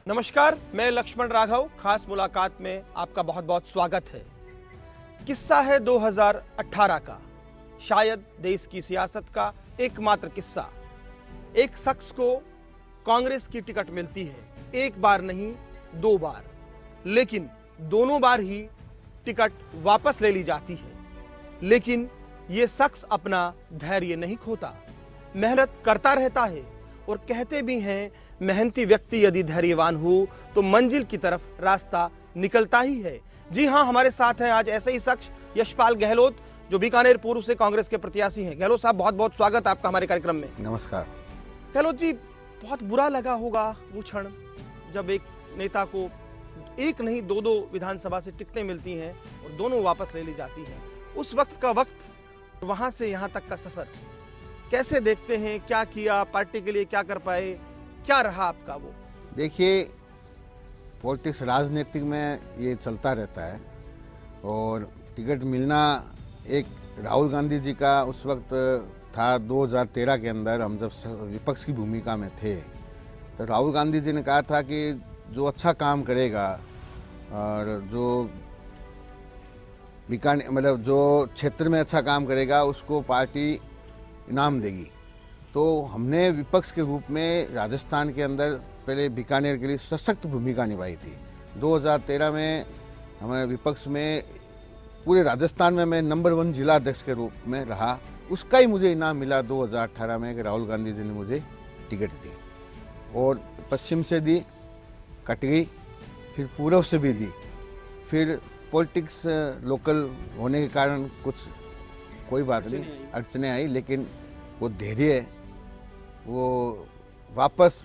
नमस्कार, मैं लक्ष्मण राघव। खास मुलाकात में आपका बहुत बहुत स्वागत है। किस्सा है 2018 का, शायद देश की सियासत का एकमात्र किस्सा। एक शख्स को कांग्रेस की टिकट मिलती है, एक बार नहीं 2 बार, लेकिन दोनों बार ही टिकट वापस ले ली जाती है। लेकिन ये शख्स अपना धैर्य नहीं खोता, मेहनत करता रहता है और कहते भी हैं मेहनती व्यक्ति यदि धैर्यवान हो तो मंजिल की तरफ रास्ता निकलता ही है। जी हां, हमारे साथ हैं आज ऐसे ही शख्स यशपाल गहलोत, जो बीकानेर पूर्व से कांग्रेस के प्रत्याशी हैं। गहलोत साहब, बहुत बहुत स्वागत आपका हमारे कार्यक्रम में। नमस्कार। गहलोत जी, बहुत बुरा लगा होगा वो क्षण जब एक नेता को एक नहीं 2-2 विधानसभा से टिकटें मिलती हैं और दोनों वापस ले ली जाती हैं। उस वक्त का वक्त, वहां से यहां तक का सफर कैसे देखते हैं? क्या किया पार्टी के लिए, क्या कर पाए, क्या रहा आपका वो? देखिए, पॉलिटिक्स राजनीतिक में ये चलता रहता है और टिकट मिलना एक राहुल गांधी जी का उस वक्त था 2013 के अंदर, हम जब विपक्ष की भूमिका में थे तो राहुल गांधी जी ने कहा था कि जो अच्छा काम करेगा और जो बीकानेर मतलब जो क्षेत्र में अच्छा काम करेगा उसको पार्टी इनाम देगी। तो हमने विपक्ष के रूप में राजस्थान के अंदर पहले बीकानेर के लिए सशक्त भूमिका निभाई थी। 2013 में हमें विपक्ष में पूरे राजस्थान में मैं नंबर 1 जिला अध्यक्ष के रूप में रहा। उसका ही मुझे इनाम मिला 2018 में कि राहुल गांधी जी ने मुझे टिकट दी और पश्चिम से दी, कट गई, फिर पूर्व से भी दी। फिर पॉलिटिक्स लोकल होने के कारण कुछ कोई बात नहीं, अड़चने आई, लेकिन वो धैर्य, वो वापस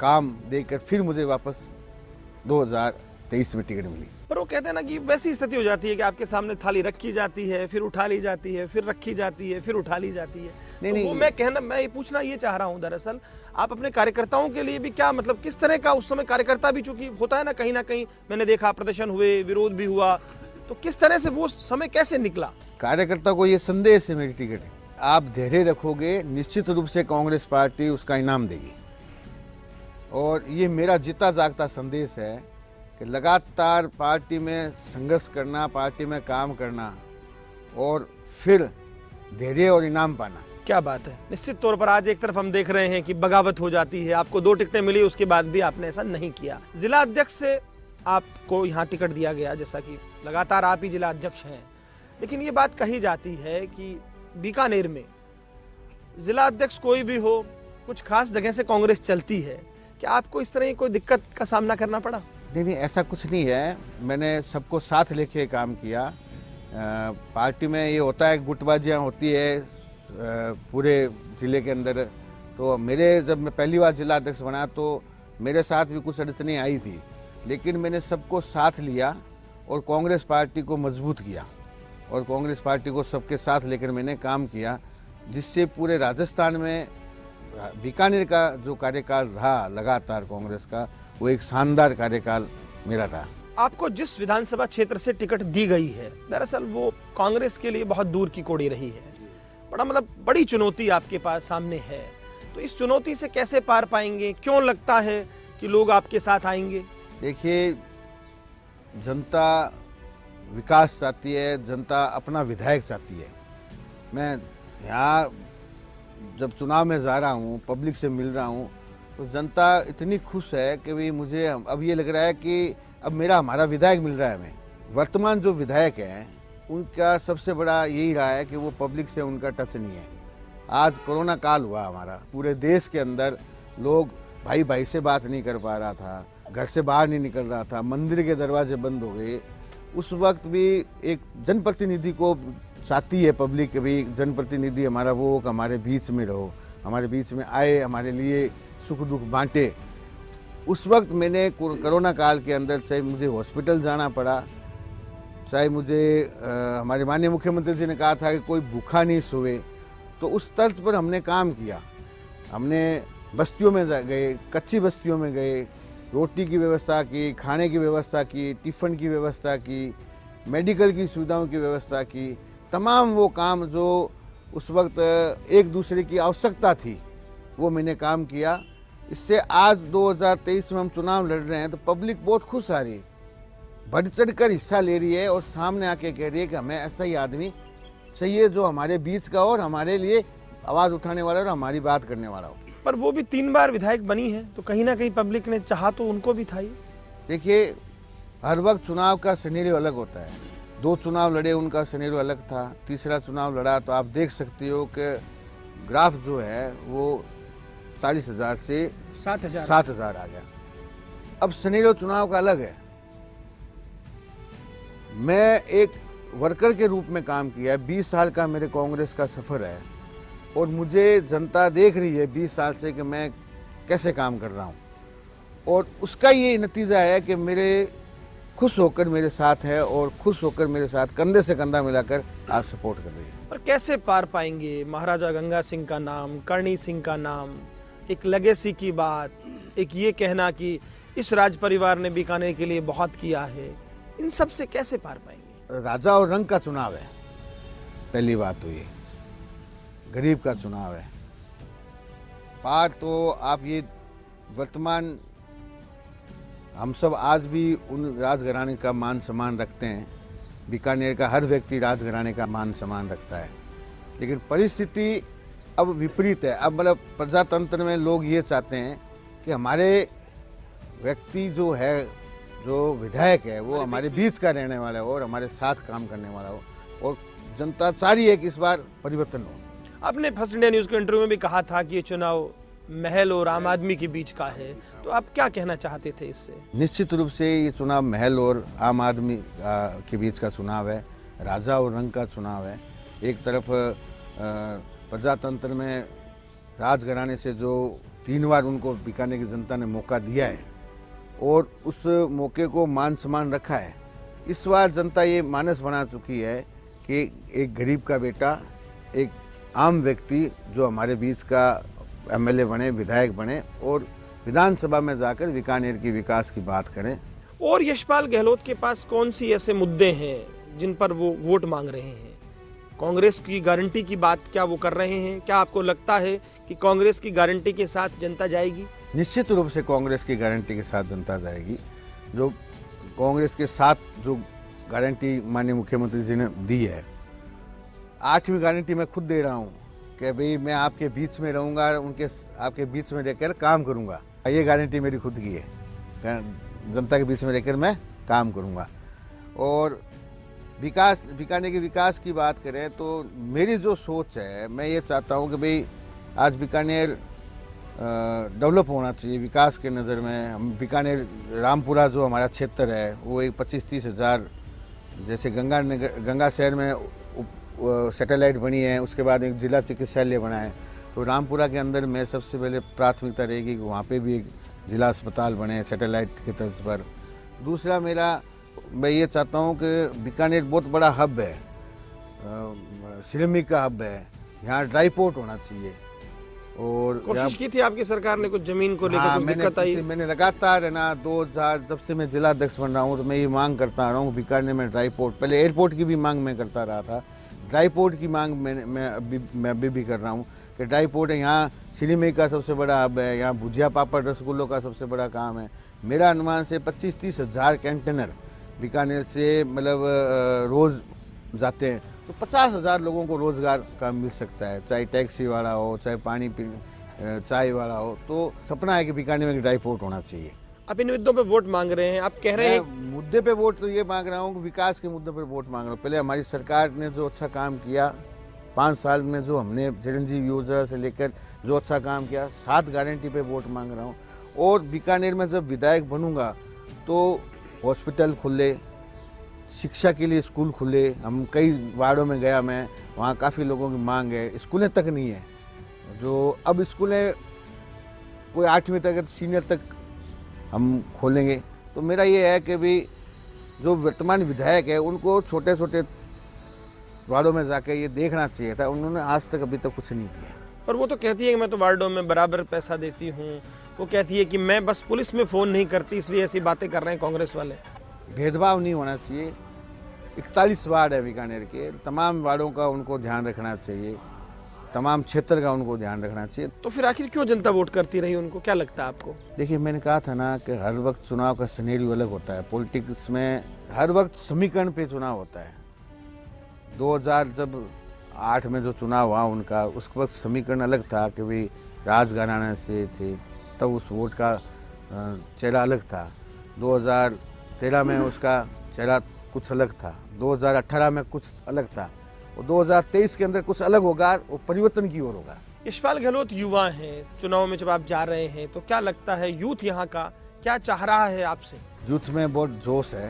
काम देकर फिर मुझे वापस 2023 में टिकट मिली। पर वो कहते हैं ना कि वैसी स्थिति हो जाती है कि आपके सामने थाली रखी जाती है, फिर उठा ली जाती है, फिर रखी जाती है, फिर उठा ली जाती है। नहीं, वो मैं ये पूछना ये चाह रहा हूँ, दरअसल आप अपने कार्यकर्ताओं के लिए भी क्या, मतलब किस तरह का उस समय कार्यकर्ता भी, चूंकि होता है ना कहीं मैंने देखा प्रदर्शन हुए, विरोध भी हुआ, तो किस तरह से वो समय कैसे निकला? कार्यकर्ता को ये संदेश है मेरी टिकट है, आप धैर्य रखोगे निश्चित रूप से कांग्रेस पार्टी उसका इनाम देगी। और ये मेरा जीता जागता संदेश है कि लगातार पार्टी में संघर्ष करना, पार्टी में काम करना और फिर धैर्य और इनाम पाना। क्या बात है। निश्चित तौर पर आज एक तरफ हम देख रहे हैं कि बगावत हो जाती है, आपको 2 टिकटें मिली, उसके बाद भी आपने ऐसा नहीं किया। जिला अध्यक्ष से आपको यहाँ टिकट दिया गया, जैसा कि लगातार आप ही जिला अध्यक्ष हैं, लेकिन ये बात कही जाती है कि बीकानेर में जिला अध्यक्ष कोई भी हो, कुछ खास जगह से कांग्रेस चलती है। क्या आपको इस तरह की कोई दिक्कत का सामना करना पड़ा? नहीं, ऐसा कुछ नहीं है। मैंने सबको साथ लेके काम किया। पार्टी में ये होता है, गुटबाजियाँ होती है पूरे जिले के अंदर। तो जब मैं पहली बार जिला अध्यक्ष बना तो मेरे साथ भी कुछ अड़चनें आई थी, लेकिन मैंने सबको साथ लिया और कांग्रेस पार्टी को मजबूत किया और कांग्रेस पार्टी को सबके साथ लेकर मैंने काम किया, जिससे पूरे राजस्थान में बीकानेर का जो कार्यकाल रहा लगातार कांग्रेस का, वो एक शानदार कार्यकाल मेरा रहा। आपको जिस विधानसभा क्षेत्र से टिकट दी गई है, दरअसल वो कांग्रेस के लिए बहुत दूर की कौड़ी रही है। बड़ी चुनौती आपके पास सामने है, तो इस चुनौती से कैसे पार पाएंगे? क्यों लगता है कि लोग आपके साथ आएंगे? देखिए, जनता विकास चाहती है, जनता अपना विधायक चाहती है। मैं यहाँ जब चुनाव में जा रहा हूँ, पब्लिक से मिल रहा हूँ, तो जनता इतनी खुश है कि भाई मुझे अब ये लग रहा है कि अब हमारा विधायक मिल रहा है हमें। वर्तमान जो विधायक हैं उनका सबसे बड़ा यही रहा है कि वो पब्लिक से उनका टच नहीं है। आज कोरोना काल हुआ हमारा, पूरे देश के अंदर लोग भाई भाई से बात नहीं कर पा रहा था, घर से बाहर नहीं निकल रहा था, मंदिर के दरवाजे बंद हो गए। उस वक्त भी एक जनप्रतिनिधि को चाहती है पब्लिक के भी, जनप्रतिनिधि हमारा वो हमारे बीच में रहो, हमारे बीच में आए, हमारे लिए सुख दुख बांटे। उस वक्त मैंने कोरोना काल के अंदर चाहे मुझे हॉस्पिटल जाना पड़ा, चाहे मुझे हमारे माननीय मुख्यमंत्री जी ने कहा था कि कोई भूखा नहीं सोए, तो उस तर्ज पर हमने काम किया। हमने बस्तियों में गए, कच्ची बस्तियों में गए, रोटी की व्यवस्था की, खाने की व्यवस्था की, टिफ़िन की व्यवस्था की, मेडिकल की सुविधाओं की व्यवस्था की। तमाम वो काम जो उस वक्त एक दूसरे की आवश्यकता थी वो मैंने काम किया इससे आज 2023 में हम चुनाव लड़ रहे हैं तो पब्लिक बहुत खुश आ रही है, बढ़ चढ़ कर हिस्सा ले रही है और सामने आके कह रही है कि हमें ऐसा ही आदमी चाहिए जो हमारे बीच का और हमारे लिए आवाज उठाने वाला और हमारी बात करने वाला हो। पर वो भी 3 बार विधायक बनी है, तो कहीं ना कहीं पब्लिक ने चाहा तो उनको भी था ही। देखिए, हर वक्त चुनाव का सिनेरियो अलग होता है। 2 चुनाव लड़े, उनका सिनेरियो अलग था। तीसरा चुनाव लड़ा तो आप देख सकते हो कि ग्राफ जो है वो 40,000 से 7,000 आ गया। अब सिनेरियो चुनाव का अलग है। मैं एक वर्कर के रूप में काम किया, 20 साल का मेरे कांग्रेस का सफर है और मुझे जनता देख रही है 20 साल से कि मैं कैसे काम कर रहा हूँ और उसका ये नतीजा है कि मेरे खुश होकर मेरे साथ है और खुश होकर मेरे साथ कंधे से कंधा मिलाकर आज सपोर्ट कर रही है। और कैसे पार पाएंगे महाराजा गंगा सिंह का नाम, करणी सिंह का नाम, एक लेगेसी की बात, एक ये कहना कि इस राज परिवार ने बीकानेर के लिए बहुत किया है, इन सब से कैसे पार पाएंगे? राजा और रंग का चुनाव है, पहली बात तो ये गरीब का चुनाव है। पार तो आप ये वर्तमान हम सब आज भी उन राजघराने का मान सम्मान रखते हैं। बीकानेर का हर व्यक्ति राजघराने का मान सम्मान रखता है, लेकिन परिस्थिति अब विपरीत है। अब मतलब प्रजातंत्र में लोग ये चाहते हैं कि हमारे व्यक्ति जो है, जो विधायक है, वो हमारे बीच का रहने वाला हो और हमारे साथ काम करने वाला हो और जनता चाह रही है कि इस बार परिवर्तन हो। आपने फर्स्ट इंडिया न्यूज के इंटरव्यू में भी कहा था कि ये चुनाव महल और आम आदमी के बीच का है, तो आप क्या कहना चाहते थे इससे? निश्चित रूप से ये चुनाव महल और आम आदमी के बीच का चुनाव है, राजा और रंग का चुनाव है। एक तरफ प्रजातंत्र में राजघराने से जो 3 बार उनको बीकानेर की जनता ने मौका दिया है और उस मौके को मान सम्मान रखा है, इस बार जनता ये मानस बना चुकी है कि एक गरीब का बेटा, एक आम व्यक्ति जो हमारे बीच का एमएलए बने, विधायक बने और विधानसभा में जाकर बीकानेर की विकास की बात करें। और यशपाल गहलोत के पास कौन सी ऐसे मुद्दे हैं जिन पर वो वोट मांग रहे हैं? कांग्रेस की गारंटी की बात क्या वो कर रहे हैं? क्या आपको लगता है कि कांग्रेस की गारंटी के साथ जनता जाएगी? निश्चित रूप से कांग्रेस की गारंटी के साथ जनता जाएगी। जो कांग्रेस के साथ जो गारंटी माननीय मुख्यमंत्री जी ने दी है, 8वीं गारंटी मैं खुद दे रहा हूँ कि भाई मैं आपके बीच में रहूँगा, उनके आपके बीच में रहकर काम करूँगा। ये गारंटी मेरी खुद की है, जनता के बीच में रहकर मैं काम करूँगा। और विकास, बीकानेर के विकास की बात करें तो मेरी जो सोच है, मैं ये चाहता हूँ कि भाई आज बीकानेर डेवलप होना चाहिए विकास के नज़र में। हम बीकानेर रामपुरा जो हमारा क्षेत्र है वो एक 25-30 हज़ार, जैसे गंगा शहर में सैटेलाइट बनी है, उसके बाद एक जिला चिकित्सालय बना है, तो रामपुरा के अंदर में सबसे पहले प्राथमिकता रहेगी कि वहाँ पे भी एक जिला अस्पताल बने सैटेलाइट की तर्ज पर। दूसरा मैं ये चाहता हूँ कि बीकानेर बहुत बड़ा हब है, सिरेमिक का हब है, यहाँ ड्राई पोर्ट होना चाहिए। और कोशिश की थी आपकी सरकार ने कुछ जमीन को लेकर? कुछ दिक्कत आई? मैंने लगातार है ना 2000 जब से मैं जिला अध्यक्ष बन रहा हूँ तो मैं ये मांग करता रहा हूँ बीकानेर में ड्राई पोर्ट। पहले एयरपोर्ट की भी मांग मैं करता रहा था, ड्राई पोर्ट की मांग मैं अभी भी कर रहा हूँ कि ड्राई पोर्ट है। यहाँ सिनेमेक का सबसे बड़ा हब है, यहाँ भुजिया पापड़ रसगुल्लों का सबसे बड़ा काम है। मेरा अनुमान से 25-30 हज़ार कंटेनर बीकानेर से मतलब रोज़ जाते हैं, तो 50,000 लोगों को रोज़गार का मिल सकता है, चाहे टैक्सी वाला हो, चाहे पानी चाय वाला हो। तो सपना है कि बीकानेर में ड्राई पोर्ट होना चाहिए। आप इन मुद्दों पे वोट मांग रहे हैं, आप कह रहे हैं मुद्दे पे वोट तो ये मांग रहा हूँ, विकास के मुद्दे पे वोट मांग रहा हूँ। पहले हमारी सरकार ने जो अच्छा काम किया 5 साल में, जो हमने चिरंजीव योजना से लेकर जो अच्छा काम किया, 7 गारंटी पे वोट मांग रहा हूँ। और बीकानेर में जब विधायक बनूंगा तो हॉस्पिटल खुले, शिक्षा के लिए स्कूल खुले। हम कई वार्डों में गया मैं, वहाँ काफ़ी लोगों की मांग है, स्कूलें तक नहीं है, जो अब स्कूलें कोई 8वीं तक सीनियर तक हम खोलेंगे। तो मेरा ये है कि भाई जो वर्तमान विधायक है उनको छोटे छोटे वार्डों में जाके ये देखना चाहिए था, उन्होंने आज तक अभी तक कुछ नहीं किया। और वो तो कहती है कि मैं तो वार्डों में बराबर पैसा देती हूँ, वो कहती है कि मैं बस पुलिस में फ़ोन नहीं करती, इसलिए ऐसी बातें कर रहे हैं कांग्रेस वाले। भेदभाव नहीं होना चाहिए। 41 वार्ड है बीकानेर के, तमाम वार्डों का उनको ध्यान रखना चाहिए। तमाम क्षेत्र का उनको ध्यान रखना चाहिए। तो फिर आखिर क्यों जनता वोट करती रही उनको, क्या लगता है आपको? देखिए, मैंने कहा था ना कि हर वक्त चुनाव का सिनेरियो अलग होता है। पॉलिटिक्स में हर वक्त समीकरण पे चुनाव होता है। 2008 में जो चुनाव हुआ उनका, उस वक्त समीकरण अलग था कि भाई राजघराना से थे, तब उस वोट का चेहरा अलग था। 2013 में उसका चेहरा कुछ अलग था, 2018 में कुछ अलग था, और 2023 के अंदर कुछ अलग होगा, वो परिवर्तन की ओर होगा। यशपाल गहलोत युवा हैं, चुनाव में जब आप जा रहे हैं तो क्या लगता है यूथ यहाँ का क्या चाह रहा है आपसे? यूथ में बहुत जोश है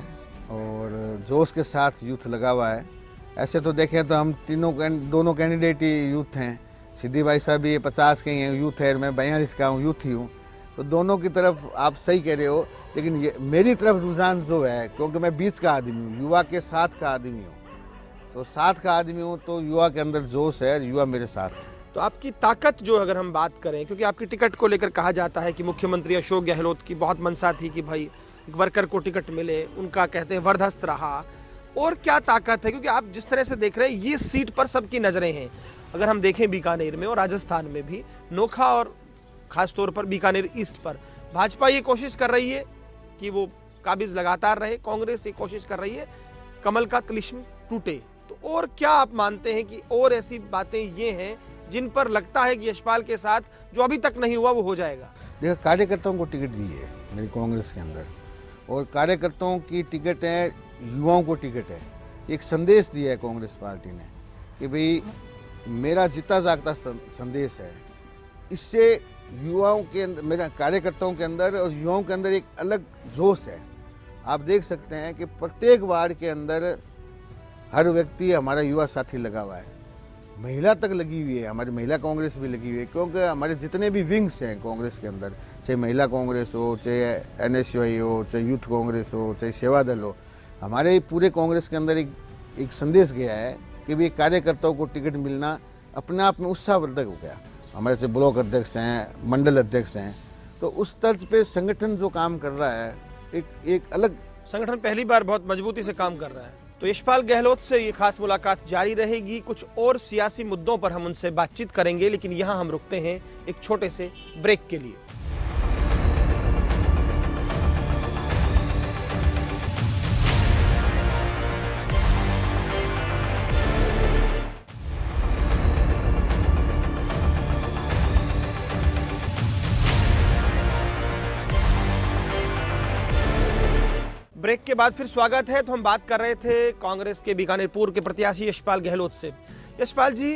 और जोश के साथ यूथ लगा हुआ है। ऐसे तो देखें तो हम दोनों कैंडिडेट ही यूथ हैं। सिद्धि भाई साहब भी 50 के ही हैं, यूथ है, मैं 42 का हूँ, यूथ ही हूँ। तो दोनों की तरफ आप सही कह रहे हो, लेकिन ये मेरी तरफ रुझान जो है, क्योंकि मैं बीच का आदमी हूँ, युवा के साथ का आदमी हूँ, तो साथ का आदमी हूँ, तो युवा के अंदर जोश है, युवा मेरे साथ है। तो आपकी ताकत जो अगर हम बात करें, क्योंकि आपकी टिकट को लेकर कहा जाता है कि मुख्यमंत्री अशोक गहलोत की बहुत मनसा थी कि भाई एक वर्कर को टिकट मिले, उनका कहते हैं वरदहस्त रहा, और क्या ताकत है? क्योंकि आप जिस तरह से देख रहे हैं ये सीट पर सबकी नजरें हैं। अगर हम देखें बीकानेर में और राजस्थान में भी, नोखा और खासतौर पर बीकानेर ईस्ट पर भाजपा ये कोशिश कर रही है कि वो काबिज लगातार रहे, कांग्रेस ये कोशिश कर रही है कमल का तिलिस्म टूटे। तो और क्या आप मानते हैं कि और ऐसी बातें ये हैं जिन पर लगता है कि यशपाल के साथ जो अभी तक नहीं हुआ वो हो जाएगा? देखो, कार्यकर्ताओं को टिकट दी है मेरी कांग्रेस के अंदर, और कार्यकर्ताओं की टिकट है, युवाओं को टिकट है। एक संदेश दिया है कांग्रेस पार्टी ने कि भाई मेरा जीता जागता संदेश है। इससे युवाओं के अंदर, मेरा कार्यकर्ताओं के अंदर और युवाओं के अंदर एक अलग जोश है। आप देख सकते हैं कि प्रत्येक वार्ड के अंदर हर व्यक्ति हमारा युवा साथी लगा हुआ है, महिला तक लगी हुई है, हमारी महिला कांग्रेस भी लगी हुई है, क्योंकि हमारे जितने भी विंग्स हैं कांग्रेस के अंदर, चाहे महिला कांग्रेस हो, चाहे NSY हो, चाहे यूथ कांग्रेस हो, चाहे सेवा दल हो, हमारे पूरे कांग्रेस के अंदर एक संदेश गया है कि भी कार्यकर्ताओं को टिकट मिलना अपने आप में उत्साहवर्धक हो गया। हमारे से ब्लॉक अध्यक्ष हैं, मंडल अध्यक्ष हैं, तो उस तर्ज पे संगठन जो काम कर रहा है, एक अलग संगठन पहली बार बहुत मजबूती से काम कर रहा है। तो यशपाल गहलोत से ये खास मुलाकात जारी रहेगी। कुछ और सियासी मुद्दों पर हम उनसे बातचीत करेंगे, लेकिन यहाँ हम रुकते हैं एक छोटे से ब्रेक के लिए। ब्रेक के बाद फिर स्वागत है। तो हम बात कर रहे थे कांग्रेस के बीकानेर पूर्व के प्रत्याशी यशपाल गहलोत से। यशपाल जी,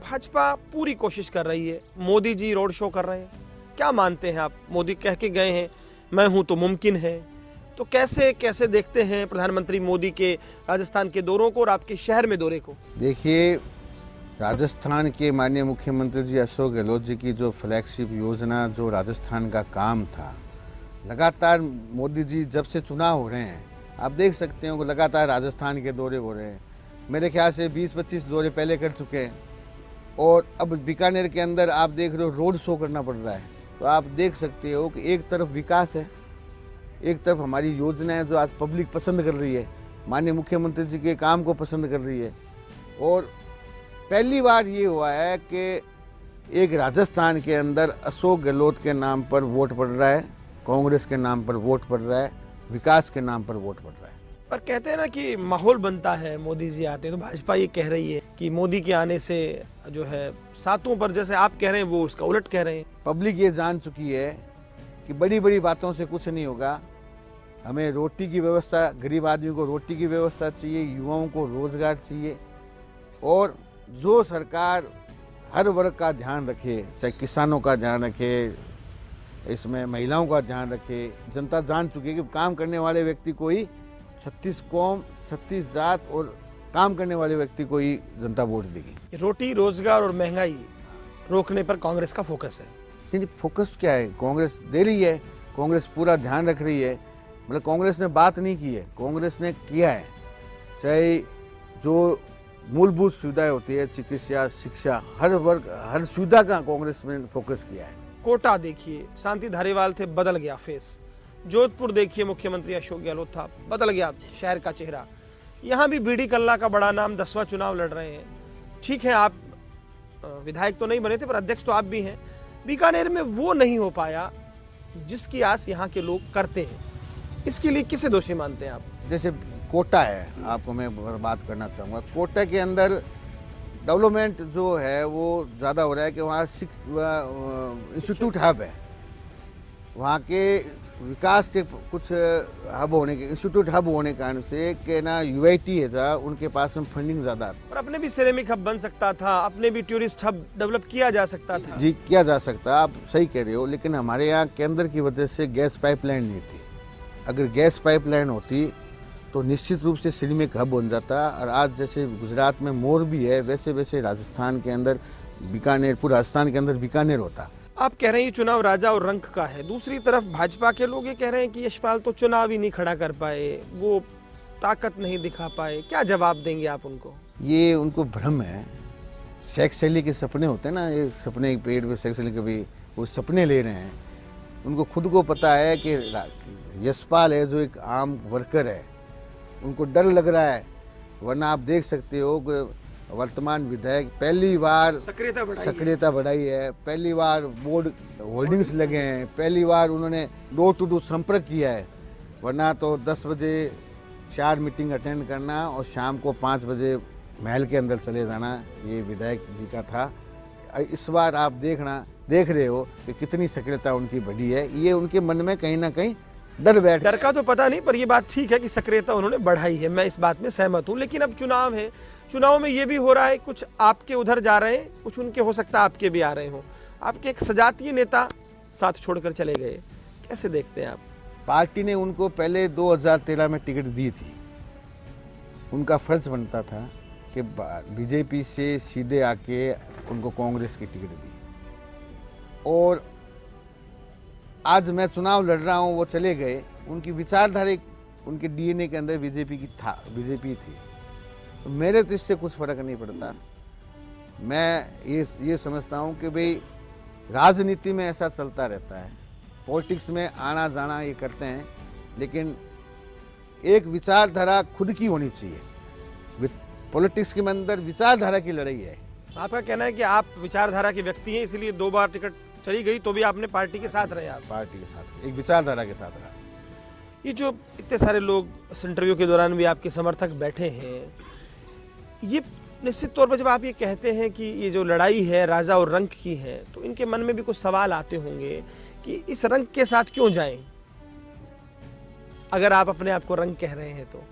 भाजपा पूरी कोशिश कर रही है, मोदी जी रोड शो कर रहे हैं, क्या मानते हैं आप? मोदी कह के गए हैं मैं हूं तो मुमकिन है, तो कैसे देखते हैं प्रधानमंत्री मोदी के राजस्थान के दौरों को और आपके शहर में दौरे को? देखिए, राजस्थान के माननीय मुख्यमंत्री जी अशोक गहलोत जी की जो फ्लैगशिप योजना, जो राजस्थान का काम था, लगातार मोदी जी जब से चुनाव हो रहे हैं, आप देख सकते हो कि लगातार राजस्थान के दौरे हो रहे हैं। मेरे ख्याल से 20-25 दौरे पहले कर चुके हैं, और अब बीकानेर के अंदर आप देख रहे हो रोड शो करना पड़ रहा है। तो आप देख सकते हो कि एक तरफ विकास है, एक तरफ हमारी योजना है जो आज पब्लिक पसंद कर रही है, माननीय मुख्यमंत्री जी के काम को पसंद कर रही है। और पहली बार ये हुआ है कि एक राजस्थान के अंदर अशोक गहलोत के नाम पर वोट पड़ रहा है, कांग्रेस के नाम पर वोट पड़ रहा है, विकास के नाम पर वोट पड़ रहा है। पर कहते हैं ना कि माहौल बनता है, मोदी जी आते हैं, तो भाजपा ये कह रही है कि मोदी के आने से जो है सातों पर, जैसे आप कह रहे हैं वो उसका उलट कह रहे हैं। पब्लिक ये जान चुकी है कि बड़ी बड़ी बातों से कुछ नहीं होगा। हमें रोटी की व्यवस्था, गरीब आदमी को रोटी की व्यवस्था चाहिए, युवाओं को रोजगार चाहिए, और जो सरकार हर वर्ग का ध्यान रखे, चाहे किसानों का ध्यान रखे, इसमें महिलाओं का ध्यान रखे। जनता जान चुकी है कि काम करने वाले व्यक्ति को ही, 36 कौम, 36 जात और काम करने वाले व्यक्ति को ही जनता वोट देगी। रोटी, रोजगार और महंगाई रोकने पर कांग्रेस का फोकस है। नहीं, फोकस क्या है? कांग्रेस दे रही है, कांग्रेस पूरा ध्यान रख रही है। मतलब कांग्रेस ने बात नहीं की है, कांग्रेस ने किया है। चाहे जो मूलभूत सुविधाएं होती है, चिकित्सा, शिक्षा, हर वर्ग, हर सुविधा का कांग्रेस ने फोकस किया है। कोटा देखिए, शांति धारीवाल थे, बदल गया फेस। जोधपुर देखिए, मुख्यमंत्री अशोक गहलोत था, बदल गया शहर का चेहरा। यहाँ भी बीडी कल्ला का बड़ा नाम 10वां चुनाव लड़ रहे हैं। ठीक है, आप विधायक तो नहीं बने थे पर अध्यक्ष तो आप भी हैं, बीकानेर में वो नहीं हो पाया जिसकी आस यहाँ के लोग करते हैं, इसके लिए किसे दोषी मानते हैं आप? जैसे कोटा है, आपको मैं बात करना चाहूँगा। कोटा के अंदर डेवलपमेंट जो है वो ज़्यादा हो रहा है कि वहाँ इंस्टीट्यूट हब है, वहाँ के विकास के कुछ हब होने के इंस्टीट्यूट हब होने के कारण से कि ना यूआईटी है जहाँ उनके पास में फंडिंग ज़्यादा है। और अपने भी सिरेमिक हब बन सकता था, अपने भी टूरिस्ट हब डेवलप किया जा सकता था। जी किया जा सकता, आप सही कह रहे हो, लेकिन हमारे यहाँ केंद्र की वजह से गैस पाइपलाइन नहीं थी। अगर गैस पाइपलाइन होती तो निश्चित रूप से सिरेमिक हब बन जाता। और आज जैसे गुजरात में मोरबी है, वैसे वैसे राजस्थान के अंदर बीकानेर, पूरे राजस्थान के अंदर बीकानेर होता। आप कह रहे हैं ये चुनाव राजा और रंक का है, दूसरी तरफ भाजपा के लोग ये कह रहे हैं कि यशपाल तो चुनाव ही नहीं खड़ा कर पाए, वो ताकत नहीं दिखा पाए, क्या जवाब देंगे आप उनको? ये उनको भ्रम है। शेख सैली के सपने होते हैं ना, ये सपने के पेड़ पे शेख सैली कभी वो सपने ले रहे हैं। उनको खुद को पता है कि यशपाल है जो एक आम वर्कर है, उनको डर लग रहा है। वरना आप देख सकते हो कि वर्तमान विधायक पहली बार सक्रियता बढ़ाई है, पहली बार बोर्ड होल्डिंग्स लगे हैं, पहली बार उन्होंने डोर टू डोर संपर्क किया है। वरना तो 10 बजे 4 मीटिंग अटेंड करना और शाम को 5 बजे महल के अंदर चले जाना, ये विधायक जी का था। इस बार आप देख रहे हो कि कितनी सक्रियता उनकी बढ़ी है। ये उनके मन में कहीं ना कहीं डर का तो पता नहीं, पर ये बात ठीक है कि सक्रियता उन्होंने बढ़ाई है, मैं इस बात में सहमत हूँ। लेकिन अब चुनाव है, चुनाव में ये भी हो रहा है, कुछ आपके उधर जा रहे हैं, कुछ उनके हो सकता है आपके भी आ रहे हो। आपके एक सजातीय नेता साथ छोड़कर चले गए, कैसे देखते हैं आप? पार्टी ने उनको पहले 2013 में टिकट दी थी, उनका फर्ज बनता था कि बीजेपी से सीधे आके उनको कांग्रेस की टिकट दी। और आज मैं चुनाव लड़ रहा हूँ, वो चले गए, उनकी विचारधारा उनके डीएनए के अंदर बीजेपी थी। तो मेरे तो इससे कुछ फर्क नहीं पड़ता। मैं ये समझता हूँ कि भाई राजनीति में ऐसा चलता रहता है, पॉलिटिक्स में आना जाना ये करते हैं, लेकिन एक विचारधारा खुद की होनी चाहिए। पॉलिटिक्स के अंदर विचारधारा की लड़ाई है। आपका कहना है कि आप विचारधारा के व्यक्ति हैं, इसलिए 2 बार टिकट चली गई तो भी आपने पार्टी के साथ रहे? आप पार्टी के साथ, एक विचारधारा के साथ रहा। ये जो इतने सारे लोग इस इंटरव्यू के दौरान भी आपके समर्थक बैठे हैं, ये निश्चित तौर पर जब आप ये कहते हैं कि ये जो लड़ाई है राजा और रंक की है, तो इनके मन में भी कुछ सवाल आते होंगे कि इस रंग के साथ क्यों जाएं? अगर आप अपने आप को रंग कह रहे हैं तो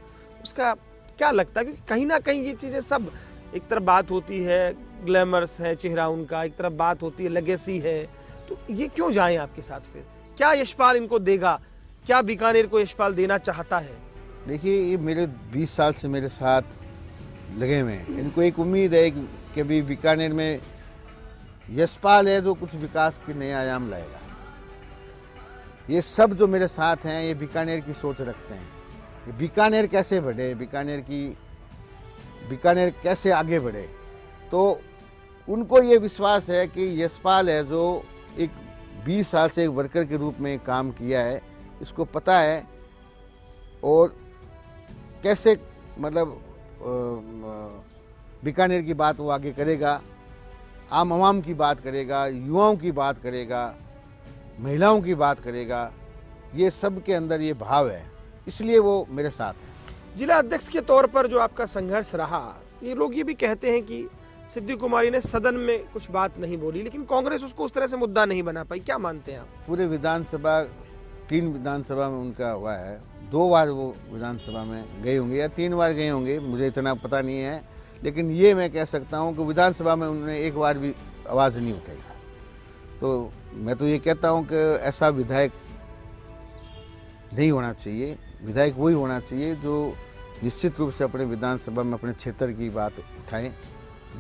उसका क्या लगता है? क्योंकि कहीं ना कहीं ये चीजें सब, एक तरफ बात होती है ग्लैमरस है चेहरा उनका, एक तरफ बात होती है लेगेसी है, तो ये क्यों जाएं आपके साथ? फिर क्या यशपाल इनको देगा? क्या बीकानेर को यशपाल देना चाहता है? देखिए, ये मेरे 20 साल से मेरे साथ लगे हुए हैं। इनको एक उम्मीद है कि भी बीकानेर में यशपाल है जो कुछ विकास के नए आयाम लाएगा। ये सब जो मेरे साथ हैं ये बीकानेर की सोच रखते हैं कि बीकानेर कैसे बढ़े, बीकानेर कैसे आगे बढ़े। तो उनको ये विश्वास है कि यशपाल है जो एक 20 साल से एक वर्कर के रूप में काम किया है, इसको पता है और कैसे मतलब बीकानेर की बात वो आगे करेगा, आम आवाम की बात करेगा, युवाओं की बात करेगा, महिलाओं की बात करेगा। ये सब के अंदर ये भाव है, इसलिए वो मेरे साथ है। जिला अध्यक्ष के तौर पर जो आपका संघर्ष रहा, ये लोग ये भी कहते हैं कि सिद्धू कुमारी ने सदन में कुछ बात नहीं बोली, लेकिन कांग्रेस उसको उस तरह से मुद्दा नहीं बना पाई, क्या मानते हैं आप? पूरे विधानसभा 3 विधानसभा में उनका हुआ है, 2 बार वो विधानसभा में गए होंगे या 3 बार गए होंगे, मुझे इतना पता नहीं है। लेकिन ये मैं कह सकता हूँ कि विधानसभा में उन्होंने एक बार भी आवाज़ नहीं उठाई। तो मैं तो ये कहता हूँ कि ऐसा विधायक नहीं होना चाहिए। विधायक वही होना चाहिए जो निश्चित रूप से अपने विधानसभा में अपने क्षेत्र की बात उठाएं,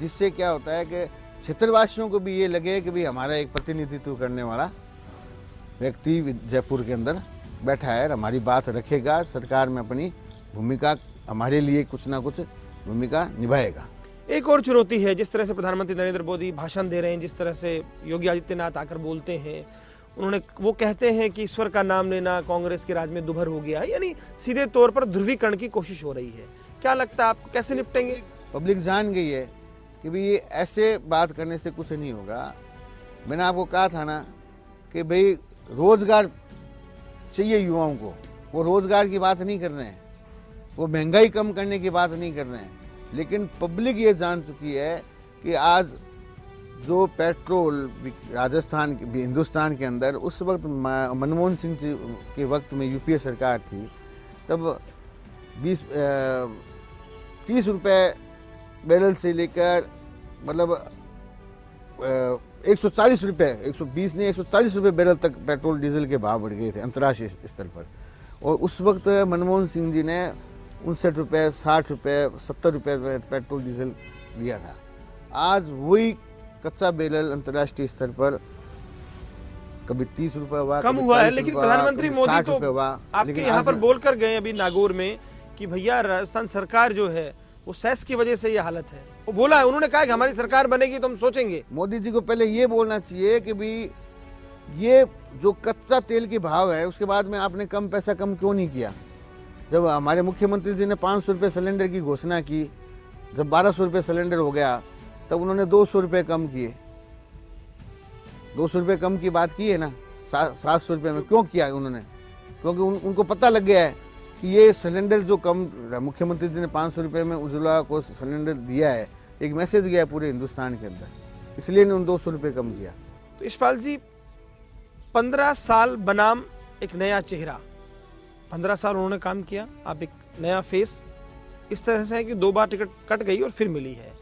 जिससे क्या होता है कि क्षेत्रवासियों को भी ये लगे कि भाई हमारा एक प्रतिनिधित्व करने वाला व्यक्ति जयपुर के अंदर बैठा है, हमारी बात रखेगा, सरकार में अपनी भूमिका, हमारे लिए कुछ ना कुछ भूमिका निभाएगा। एक और चुनौती है, जिस तरह से प्रधानमंत्री नरेंद्र मोदी भाषण दे रहे हैं, जिस तरह से योगी आदित्यनाथ आकर बोलते हैं, वो कहते हैं कि ईश्वर का नाम लेना कांग्रेस के राज में दुभर हो गया है, यानी सीधे तौर पर ध्रुवीकरण की कोशिश हो रही है। क्या लगता है आपको, कैसे निपटेंगे? पब्लिक जान गई है कि भाई ये ऐसे बात करने से कुछ नहीं होगा। मैंने आपको कहा था ना कि भाई रोजगार चाहिए युवाओं को, वो रोजगार की बात नहीं कर रहे हैं, वो महंगाई कम करने की बात नहीं कर रहे हैं। लेकिन पब्लिक ये जान चुकी है कि आज जो पेट्रोल राजस्थान हिंदुस्तान के अंदर उस वक्त मनमोहन सिंह जी के वक्त में यूपीए सरकार थी, तब 30 रुपये बैरल से लेकर मतलब 140 रुपये, 120 नहीं 140 रुपये बैरल तक पेट्रोल डीजल के भाव बढ़ गए थे अंतर्राष्ट्रीय स्तर पर। और उस वक्त मनमोहन सिंह जी ने 59 रुपये, 60 रुपये, 70 रुपये पेट्रोल डीजल दिया था। आज वही कच्चा बैरल अंतर्राष्ट्रीय स्तर पर कभी 30 रुपये हुआ, कम हुआ है। लेकिन प्रधानमंत्री मोदी तो आपके यहाँ पर बोलकर गए अभी नागौर में कि भैया राजस्थान सरकार जो है वो सेस की वजह से ये हालत है। वो बोला है, उन्होंने कहा कि हमारी सरकार बनेगी तो हम सोचेंगे। मोदी जी को पहले ये बोलना चाहिए कि भाई ये जो कच्चा तेल के भाव है उसके बाद में आपने पैसा कम क्यों नहीं किया। जब हमारे मुख्यमंत्री जी ने 500 रुपये सिलेंडर की घोषणा की, जब 1200 रुपये सिलेंडर हो गया तब उन्होंने 200 रुपये कम किए। 200 रुपये कम की बात की है ना, 700 रुपये में क्यों किया उन्होंने? क्योंकि उनको पता लग गया है कि ये सिलेंडर जो कम मुख्यमंत्री जी ने 500 रुपये में उज्ज्वला को सिलेंडर दिया है, एक मैसेज गया पूरे हिंदुस्तान के अंदर, इसलिए उन्होंने 200 रुपये कम किया। तो यशपाल जी 15 साल बनाम एक नया चेहरा, 15 साल उन्होंने काम किया, आप एक नया फेस, इस तरह से है कि 2 बार टिकट कट गई और फिर मिली है।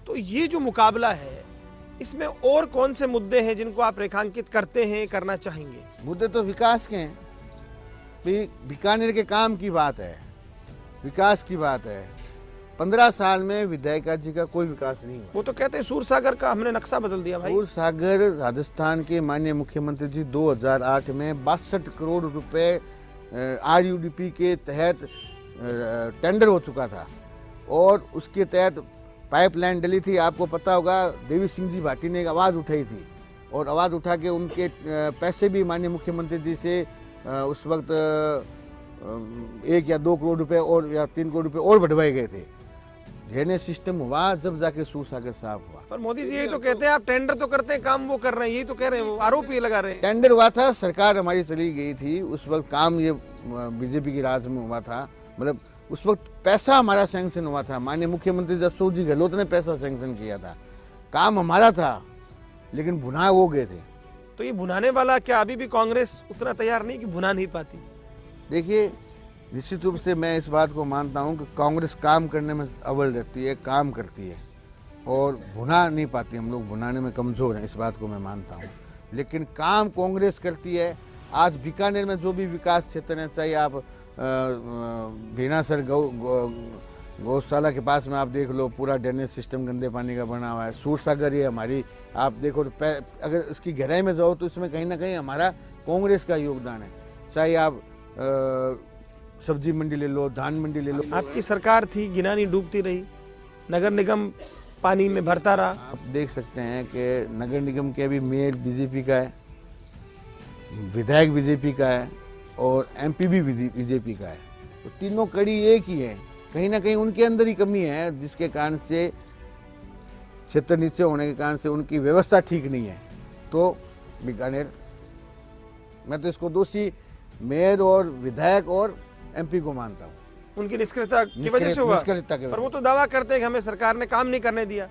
तो ये जो मुकाबला है इसमें और कौन से मुद्दे हैं जिनको आप रेखांकित करते हैं, करना चाहेंगे? मुद्दे तो विकास के हैं। बीकानेर के काम की बात है, विकास की बात है। 15 साल में विधायिका जी का कोई विकास नहीं हुआ। वो तो कहते हैं सूरसागर का हमने नक्शा बदल दिया भाई। सूरसागर राजस्थान के माननीय मुख्यमंत्री जी 2008 में 62 करोड़ रुपए RUDP के तहत टेंडर हो चुका था और उसके तहत पाइपलाइन डली थी। आपको पता होगा देवी सिंह जी भाटी ने एक आवाज़ उठाई थी और आवाज़ उठा के उनके पैसे भी माननीय मुख्यमंत्री जी से उस वक्त 1 या 2 करोड़ रुपए और या 3 करोड़ रुपए और बढ़वाए गए थे। ड्रेनेज सिस्टम हुआ जब जाके सूरसागर साफ हुआ। पर मोदी जी यही तो कहते हैं, आप टेंडर तो करते हैं, काम वो कर रहे हैं, यही तो कह रहे हैं, वो आरोप ये लगा रहे हैं। टेंडर हुआ था, सरकार हमारी चली गई थी, उस वक्त काम ये बीजेपी की राज में हुआ था। मतलब उस वक्त पैसा हमारा सैंक्शन हुआ था, माननीय मुख्यमंत्री अशोक जी गहलोत ने पैसा सैंक्शन किया था, काम हमारा था, लेकिन भुना वो गए थे। तो ये भुनाने वाला क्या अभी भी कांग्रेस उतना तैयार नहीं कि भुना नहीं पाती? देखिए, निश्चित रूप से मैं इस बात को मानता हूं कि कांग्रेस काम करने में अव्वल रहती है, काम करती है और भुना नहीं पाती। हम लोग भुनाने में कमज़ोर हैं, इस बात को मैं मानता हूं, लेकिन काम कांग्रेस करती है। आज बीकानेर में जो भी विकास क्षेत्र है, चाहे आप भेनासर गौशाला के पास में आप देख लो, पूरा ड्रेनेज सिस्टम गंदे पानी का बना हुआ है। सूरसागर ये हमारी आप देखो, अगर इसकी गहराई में जाओ तो इसमें कहीं ना कहीं हमारा कांग्रेस का योगदान है। चाहे आप सब्जी मंडी ले लो, धान मंडी ले लो। आपकी सरकार थी, गिनानी डूबती रही, नगर निगम पानी में भरता रहा। आप देख सकते हैं कि नगर निगम के भी मेयर बीजेपी का है, विधायक बीजेपी का है और MP भी बीजेपी का है। तो तीनों कड़ी एक ही है। कहीं ना कहीं उनके अंदर ही कमी है, जिसके कारण से क्षेत्र नीचे होने के कारण से उनकी व्यवस्था ठीक नहीं है। तो बीकानेर, मैं तो इसको दोषी मेयर और विधायक और MP को मानता हूँ। उनकी निष्क्रियता की वजह से हुआ। पर वो तो दावा करते हैं कि हमें सरकार ने काम नहीं करने दिया,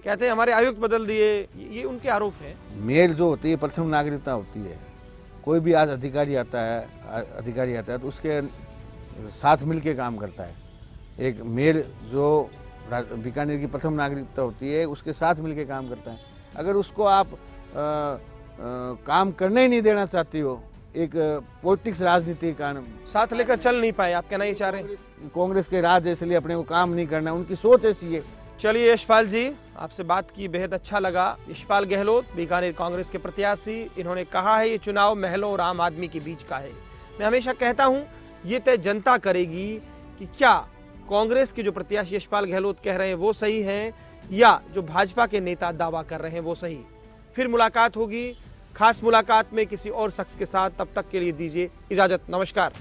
कहते हैं हमारे आयुक्त बदल दिए, ये उनके आरोप है। मेयर जो होती है प्रथम नागरिकता होती है। कोई भी आज अधिकारी आता है तो उसके साथ मिल के काम करता है। एक मेयर जो बीकानेर की प्रथम नागरिकता होती है, उसके साथ मिल के काम करता है। अगर उसको आप काम करने ही नहीं देना चाहती हो, एक पॉलिटिक्स राजनीति के कारण साथ लेकर चल नहीं पाए, आप कहना ये चाह रहे हैं? कांग्रेस के राज है, इसलिए अपने को काम नहीं करना, उनकी सोच ऐसी है। चलिए यशपाल जी, आपसे बात की बेहद अच्छा लगा। यशपाल गहलोत, बीकानेर कांग्रेस के प्रत्याशी, इन्होंने कहा है ये चुनाव महलों और आम आदमी के बीच का है। मैं हमेशा कहता हूं ये तय जनता करेगी कि क्या कांग्रेस के जो प्रत्याशी यशपाल गहलोत कह रहे हैं वो सही है या जो भाजपा के नेता दावा कर रहे हैं वो सही। फिर मुलाकात होगी खास मुलाकात में किसी और शख्स के साथ, तब तक के लिए दीजिए इजाजत। नमस्कार।